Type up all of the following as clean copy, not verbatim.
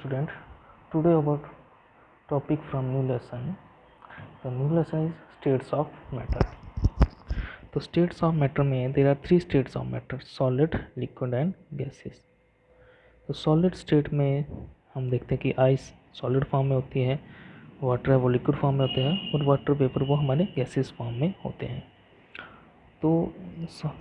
student. Today about topic from new lesson. The new lesson is states of matter. तो states of matter में there are three states of matter: solid, liquid and gases. तो solid state में हम देखते हैं कि ice solid form में होती है, वाटर है वो लिक्विड फॉर्म में होते हैं और वाटर वेपर वो हमारे गैसेस फॉर्म में होते हैं. तो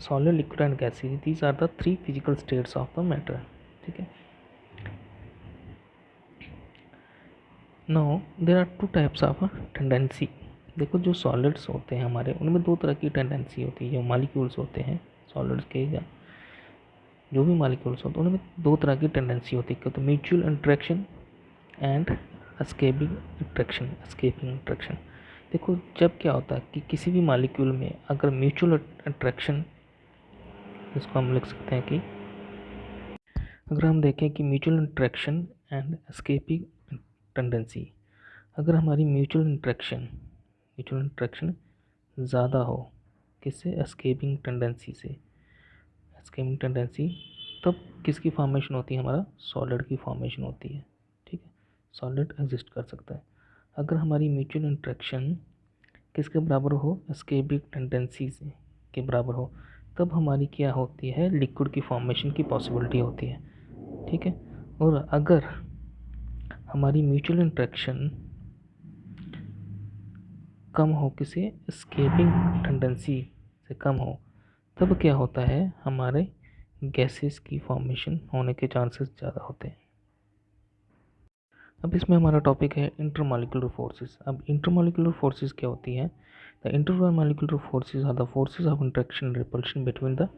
solid, liquid and gases, these are the three physical states of the matter. ठीक है. Now there are two types of tendency. देखो जो सॉलिड्स होते हैं हमारे, उनमें दो तरह की टेंडेंसी होती है. जो मालिक्यूल्स होते हैं सॉलिड्स के, या जो भी मालिक्यूल्स होते हैं उनमें दो तरह की टेंडेंसी होती है. तो mutual interaction and escaping interaction. देखो जब क्या होता है कि किसी भी मालिक्यूल में अगर म्यूचुअल इंट्रैक्शन, इसको हम लिख सकते हैं कि अगर हम देखें कि mutual interaction and escaping tendency, अगर हमारी म्यूचुअल इंट्रैक्शन ज़्यादा हो किससे, एस्केपिंग टेंडेंसी, तब किसकी फॉर्मेशन होती है, हमारा सॉलिड की फॉर्मेशन होती है. ठीक है, सॉलिड एग्जिस्ट कर सकता है. अगर हमारी म्यूचुअल इंट्रैक्शन किसके बराबर हो, एस्केपिंग टेंडेंसी से के बराबर हो, तब हमारी क्या होती है, लिक्विड की फॉर्मेशन की पॉसिबिलिटी होती है. ठीक है. और अगर हमारी म्यूचुअल इंट्रैक्शन कम हो, किसी एस्केपिंग टेंडेंसी से कम हो, तब क्या होता है, हमारे गैसेस की फॉर्मेशन होने के चांसेस ज़्यादा होते हैं. अब इसमें हमारा टॉपिक है इंटरमॉलिक्यूलर फोर्सेस. अब इंटरमॉलिक्यूलर फोर्सेस क्या होती हैं? The intermolecular forces are the forces of interaction and repulsion between the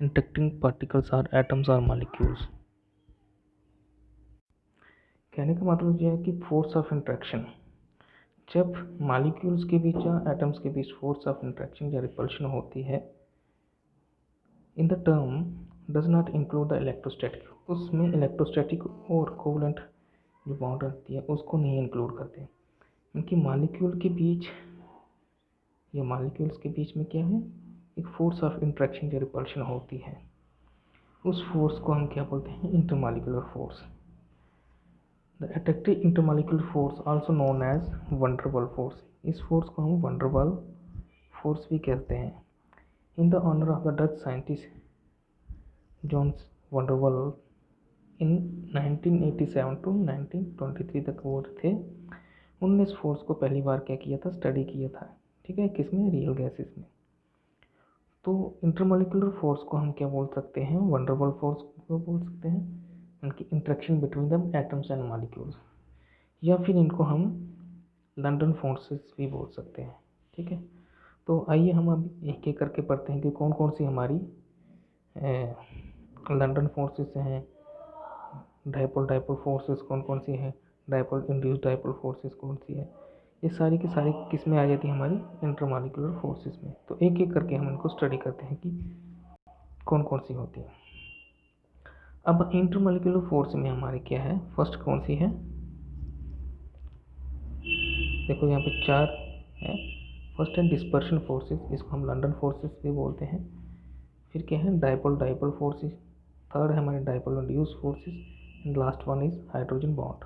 interacting particles और एटम्स और मॉलिक्यूल्स. कहने का मतलब यह है कि फोर्स ऑफ इंट्रैक्शन, जब मॉलिक्यूल्स के बीच या एटम्स के बीच फोर्स ऑफ इंट्रैक्शन या रिपल्शन होती है, in the term does not include the electrostatic. उसमें इलेक्ट्रोस्टैटिक और कोवलेंट जो बाउंड रहती है उसको नहीं इंक्लूड करते, क्योंकि मॉलिक्यूल के बीच या मॉलिक्यूल्स के बीच में क्या है, एक फोर्स ऑफ इंट्रैक्शन या रिपल्शन होती है. उस फोर्स को हम क्या बोलते हैं, intermolecular force. The attractive intermolecular force also known as van der Waals force. इस फोर्स को हम वंडरबल फोर्स भी कहते हैं. In the honour of the Dutch scientist Johannes van der Waals in 1987 to 1923 तक वो थे. उन्होंने इस फोर्स को पहली बार क्या किया था, स्टडी किया था. ठीक है, किसमें, रियल गैसेस में. तो इंटरमॉलिक्यूलर फोर्स को हम क्या बोल सकते हैं, वंडरबल फोर्स को बोल सकते हैं, उनकी interaction between the atoms and molecules, या फिर इनको हम लंदन फोर्सेस भी बोल सकते हैं. ठीक है. तो आइए हम अब एक एक करके पढ़ते हैं कि कौन कौन सी हमारी लंदन फोर्सेस हैं, डाइपोल फोर्सेस कौन कौन सी है, डाइपोल इंड्यूस डाइपोल फोर्सेस कौन सी है. ये सारी की सारी किस में आ जाती है, हमारी इंटरमॉलिक्यूलर फोर्सेस में. तो एक एक करके हम इनको स्टडी करते हैं कि कौन कौन सी होती है. अब इंटरमॉलिक्यूलर फोर्स में हमारी क्या है, फर्स्ट कौन सी है, देखो यहाँ पे चार है. फर्स्ट है डिस्पर्शन फोर्सेस, इसको हम लंदन फोर्सेस भी बोलते हैं. फिर क्या है, डाइपोल फोर्सेस. थर्ड है हमारे dipole induce forces. And last one is hydrogen bond.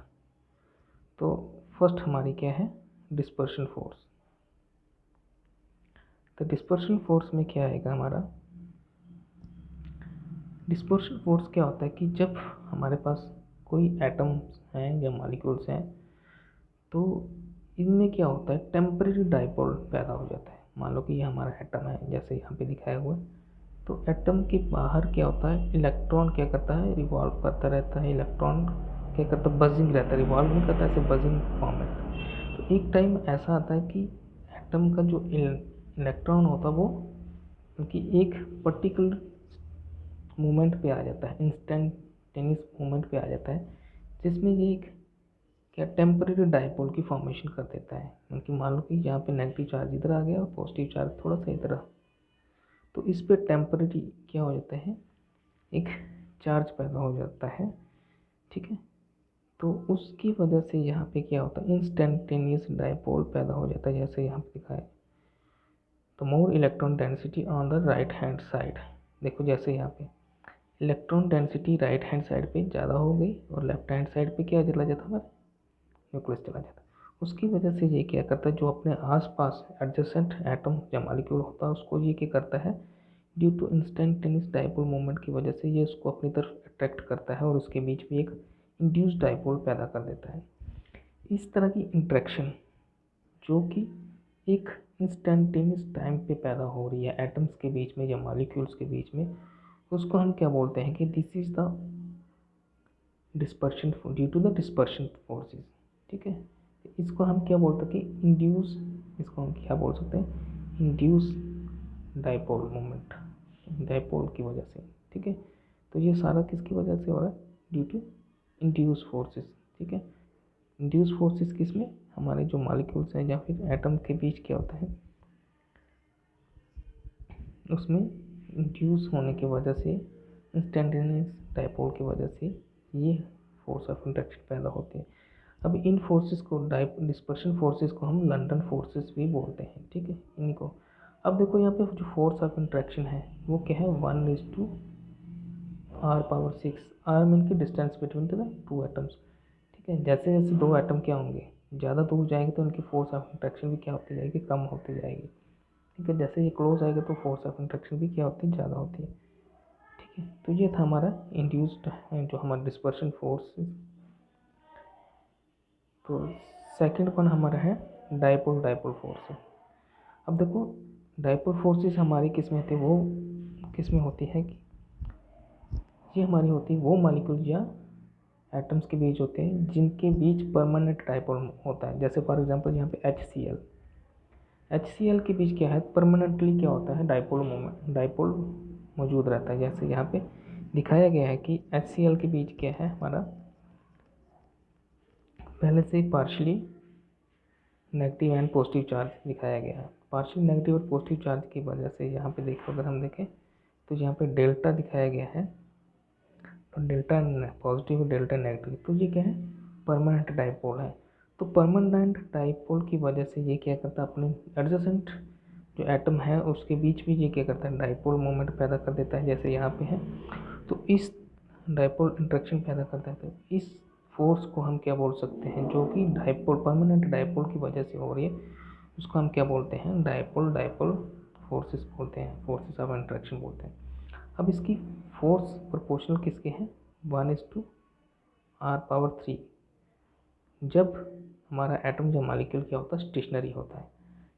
तो फर्स्ट हमारी क्या है, डिस्पर्शन फोर्स. तो डिस्पर्शन फोर्स में क्या आएगा हमारा, डिस्पर्शन फोर्स क्या होता है कि जब हमारे पास कोई एटम्स हैं या मॉलिक्यूल्स हैं, तो इनमें क्या होता है, टेम्परेरी डाइपोल पैदा हो जाता है. मान लो कि ये हमारा एटम है, जैसे यहाँ पे दिखाया हुआ है. तो एटम के बाहर क्या होता है, इलेक्ट्रॉन क्या करता है, रिवॉल्व करता रहता है. इलेक्ट्रॉन क्या करता है, बजिंग रहता है, रिवॉल्व नहीं करता, ऐसे बजिंग फॉर्म रहता है. तो एक टाइम ऐसा आता है कि एटम का जो इलेक्ट्रॉन होता है वो उनकी एक पर्टिकुलर मूवमेंट पे आ जाता है, इंस्टेंटेनियस मूवमेंट पे आ जाता है, जिसमें ये एक क्या टेम्परेरी डाइपोल की फॉर्मेशन कर देता है. उनकी मान लो कि यहाँ पे नेगेटिव चार्ज इधर आ गया और पॉजिटिव चार्ज थोड़ा सा इधर. तो इस पे टेम्परेरी क्या हो जाता है, एक चार्ज पैदा हो जाता है. ठीक है. तो उसकी वजह से यहाँ पे क्या होता है, इंस्टेंटेनियस डाइपोल पैदा हो जाता है, जैसे यहाँ पे लिखा है. तो more electron density on the right hand side. देखो जैसे यहाँ पे electron density right hand side पे ज़्यादा हो गई और लेफ्ट हैंड साइड पे क्या चला जाता हमारा, न्यूक्लियस चला जाता। उसकी वजह से ये क्या करता है, जो अपने आसपास एडजेसेंट एटम या मॉलिक्यूल होता है उसको ये क्या करता है, due to instantaneous dipole movement की वजह से ये उसको अपनी तरफ अट्रैक्ट करता है और उसके बीच में एक इंड्यूस्ड डाइपोल पैदा कर देता है। इस तरह की इंट्रैक्शन जो कि एक इंस्टेंटेनियस टाइम पे पैदा हो रही है एटम्स के बीच में या मॉलिक्यूल्स के बीच में, उसको हम क्या बोलते हैं कि this is the dispersion due to the dispersion forces. ठीक है, इसको हम क्या बोलते हैं कि इंड्यूस, इसको हम क्या बोल सकते हैं, इंड्यूस डाइपोल मोमेंट, डाइपोल की वजह से। ठीक है, तो ये सारा किसकी वजह से हो रहा है, ड्यू टू इंड्यूस फोर्सेस। ठीक है, इंड्यूस फोर्सेस किस में, हमारे जो मॉलिक्यूल्स हैं या फिर एटम के बीच क्या होता है, उसमें इंड्यूस होने की वजह से, इंस्टेंटेनियस डाइपोल की वजह से ये फोर्स ऑफ इंट्रैक्शन पैदा होती है। अब इन फोर्सेस को डिस्पर्शन फोर्सेस को हम लंडन फोर्सेस भी बोलते हैं। ठीक है, इनको अब देखो यहाँ पे जो फोर्स ऑफ इंट्रैक्शन है वो क्या है, 1:r⁶। आर मीन की distance between the two atoms. ठीक है, जैसे जैसे दो एटम क्या होंगे, ज़्यादा दूर जाएंगे तो उनकी फोर्स ऑफ इंट्रैक्शन भी क्या होती जाएगी, कम होती जाएगी। ठीक है, जैसे ये क्लोज आएगा तो फोर्स ऑफ इंट्रैक्शन भी क्या होती है, ज़्यादा होती है। ठीक है, तो ये था हमारा इंड्यूस्ड जो हमारा डिस्पर्शन फोर्स। तो सेकंड वन हमारा है डाइपोल डाइपोल फोर्स। अब देखो डाइपोल फोर्सेस हमारी किस में थे, वो किस में होती है कि ये हमारी होती है वो मॉलिक्यूल या एटम्स के बीच होते हैं जिनके बीच परमानेंट डाइपोल होता है। जैसे फॉर एग्जांपल यहाँ पे HCl के बीच क्या है, परमानेंटली क्या होता है, डाइपोल मोमेंट, डाइपोल मौजूद रहता है। जैसे यहाँ पे दिखाया गया है कि HCl के बीच क्या है हमारा, पहले से partially negative and positive charge दिखाया गया है। पार्शियल नेगेटिव और पॉजिटिव चार्ज की वजह से यहाँ पे देखो, अगर हम देखें तो यहाँ पे डेल्टा दिखाया गया है, तो डेल्टा पॉजिटिव और डेल्टा नेगेटिव, तो ये क्या है, परमानेंट डाइपोल है। तो परमानेंट डाइपोल की वजह से ये क्या करता है, अपने एडजेसेंट जो एटम है उसके बीच भी ये क्या करता है, डाइपोल मोमेंट पैदा कर देता है, जैसे यहाँ पे है। तो इस डाइपोल इंट्रैक्शन पैदा करता है, तो इस फोर्स को हम क्या बोल सकते हैं, जो कि डाइपोल परमानेंट डाइपोल की वजह से हो रही है, उसको हम क्या बोलते हैं, डाइपोल डाइपोल फोर्सेस बोलते हैं, फोर्सेस ऑफ इंट्रैक्शन बोलते हैं। अब इसकी फोर्स प्रोपोर्शनल किसके हैं, 1:r⁴ जब हमारा एटम या मॉलिक्यूल क्या होता है, स्टेशनरी होता है।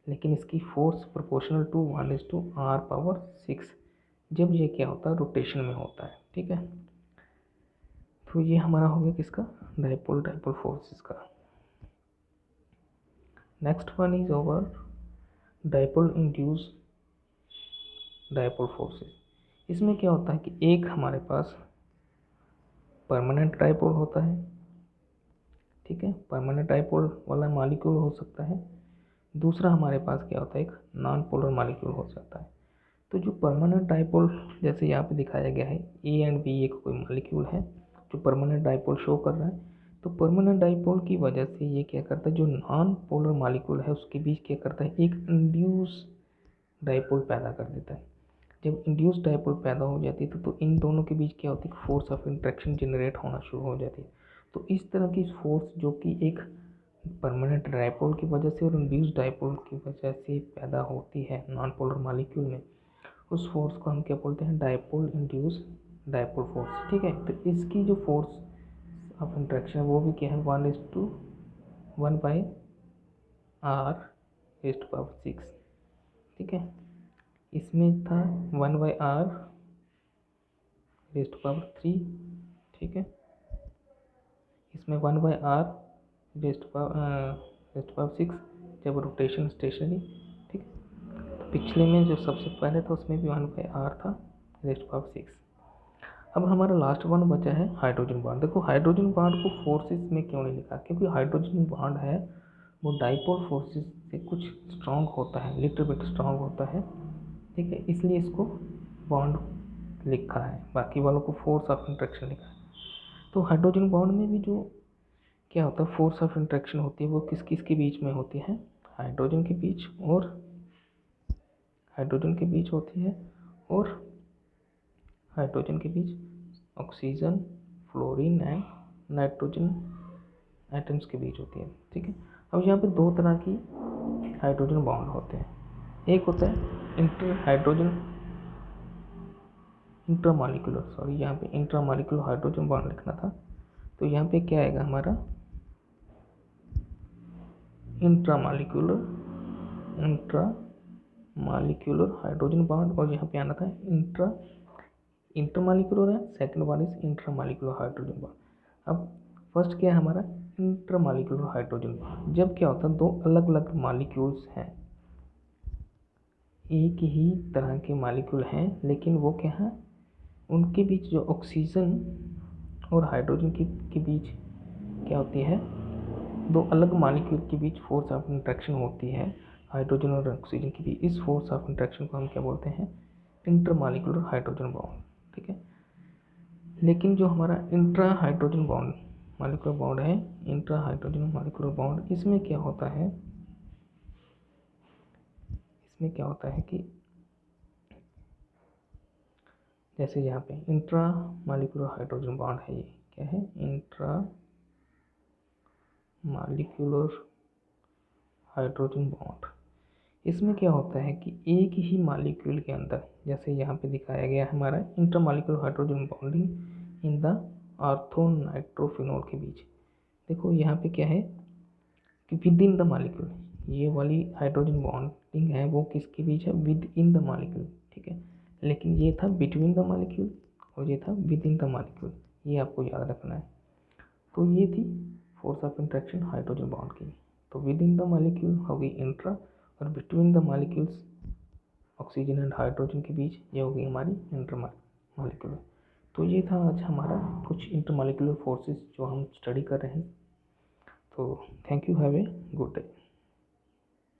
लेकिन इसकी फोर्स प्रोपोर्शनल टू 1:r⁶ जब ये क्या होता है, रोटेशन में होता है। ठीक है, तो ये हमारा हो गया किसका, डाइपोल डाइपोल फोर्सेस का। Next one is over dipole induce dipole forces. इसमें क्या होता है कि एक हमारे पास परमानेंट डाइपोल होता है। ठीक है, परमानेंट डाइपोल वाला मॉलिक्यूल हो सकता है। दूसरा हमारे पास क्या होता है, एक नॉन पोलर मॉलिक्यूल हो सकता है। तो जो परमानेंट डाइपोल, जैसे यहाँ पे दिखाया गया है ए एंड बी, एक कोई मॉलिक्यूल है जो परमानेंट डाइपोल शो कर रहा है। तो परमानेंट डाइपोल की वजह से ये क्या करता है, जो नॉन पोलर मॉलिक्यूल है उसके बीच क्या करता है, एक इंड्यूस डाइपोल पैदा कर देता है। जब इंड्यूस डाइपोल पैदा हो जाती है तो इन दोनों के बीच क्या होती है, फोर्स ऑफ इंट्रैक्शन जनरेट होना शुरू हो जाती है। तो इस तरह की फोर्स जो कि एक परमानेंट डाइपोल की वजह से और इंड्यूस डाइपोल की वजह से पैदा होती है नॉन पोलर मॉलिक्यूल में, उस फोर्स को हम क्या बोलते हैं, डाइपोल इंड्यूस डाइपोल फोर्स। ठीक है, तो इसकी जो फोर्स ऑफ इंट्रैक्शन है वो भी क्या है, 1:1/r⁶। ठीक है, इसमें था 1/r⁵। ठीक है, इसमें 1/r⁶ जब रोटेशन स्टेशनरी। ठीक है, तो पिछले में जो सबसे पहले था उसमें भी 1/r था ⁶। अब हमारा लास्ट वन बचा है हाइड्रोजन बॉन्ड। देखो हाइड्रोजन बॉन्ड को फोर्सेस में क्यों नहीं लिखा, क्योंकि हाइड्रोजन बॉन्ड है वो डाइपोल फोर्सेस से कुछ स्ट्रांग होता है, लिटिल बिट स्ट्रांग होता है। ठीक है, इसलिए इसको बॉन्ड लिखा है, बाकी वालों को फोर्स ऑफ इंट्रैक्शन लिखा है। तो हाइड्रोजन बॉन्ड में भी जो क्या होता है, फोर्स ऑफ इंट्रैक्शन होती है वो किस किस के बीच में होती है, हाइड्रोजन के बीच और हाइड्रोजन के बीच होती है और हाइड्रोजन के बीच, oxygen, fluorine and nitrogen atoms के बीच होती है। ठीक है, अब यहाँ पे दो तरह की हाइड्रोजन बॉन्ड होते हैं। एक होता है यहाँ पे इंट्रामॉलिक्यूलर हाइड्रोजन बॉन्ड लिखना था, तो यहाँ पे क्या आएगा हमारा इंट्रामॉलिक्यूलर हाइड्रोजन बॉन्ड, और यहाँ पे आना था इंटरमॉलिक्यूलर है, second one is intramolecular hydrogen bond. अब फर्स्ट क्या है हमारा इंट्रामॉलिक्यूलर हाइड्रोजन बॉन्ड। जब क्या होता है, दो अलग अलग मॉलिक्यूल्स हैं, एक ही तरह के मॉलिक्यूल हैं, लेकिन वो क्या है, उनके बीच जो ऑक्सीजन और हाइड्रोजन के बीच क्या होती है, दो अलग मॉलिक्यूल के बीच फोर्स ऑफ इंट्रैक्शन होती है हाइड्रोजन और ऑक्सीजन के बीच। इस फोर्स ऑफ इंट्रैक्शन को हम क्या बोलते हैं, इंटरमॉलिक्यूलर हाइड्रोजन बॉन्ड। ठीक है, लेकिन जो हमारा intra hydrogen bond molecular bond है, इंट्रा हाइड्रोजन मॉलिक्यूलर बॉन्ड, इसमें क्या होता है कि जैसे यहाँ पे इंट्रा मॉलिक्यूलर हाइड्रोजन बॉन्ड है, ये क्या है, इंट्रा मॉलिक्यूलर हाइड्रोजन बॉन्ड। इसमें क्या होता है कि एक ही मॉलिक्यूल के अंदर, जैसे यहाँ पे दिखाया गया हमारा intermolecular hydrogen bonding in the orthonitrophenol के बीच। देखो यहाँ पे क्या है कि विद इन द मॉलिक्यूल, ये वाली हाइड्रोजन बॉन्डिंग है वो किसके बीच है, विद इन द मॉलिक्यूल। ठीक है, लेकिन ये था बिटवीन द मॉलिक्यूल और ये था विद इन द मॉलिक्यूल, ये आपको याद रखना है। तो ये थी force of interaction hydrogen bond की। तो विद इन द मॉलिक्यूल हो गई इंट्रा, और between the molecules oxygen and hydrogen के बीच ये हो गई हमारी इंटरमॉलिक्यूलर। तो ये था आज हमारा कुछ इंटरमॉलिक्यूलर फोर्सेस जो हम स्टडी कर रहे हैं। तो thank you, have a good day.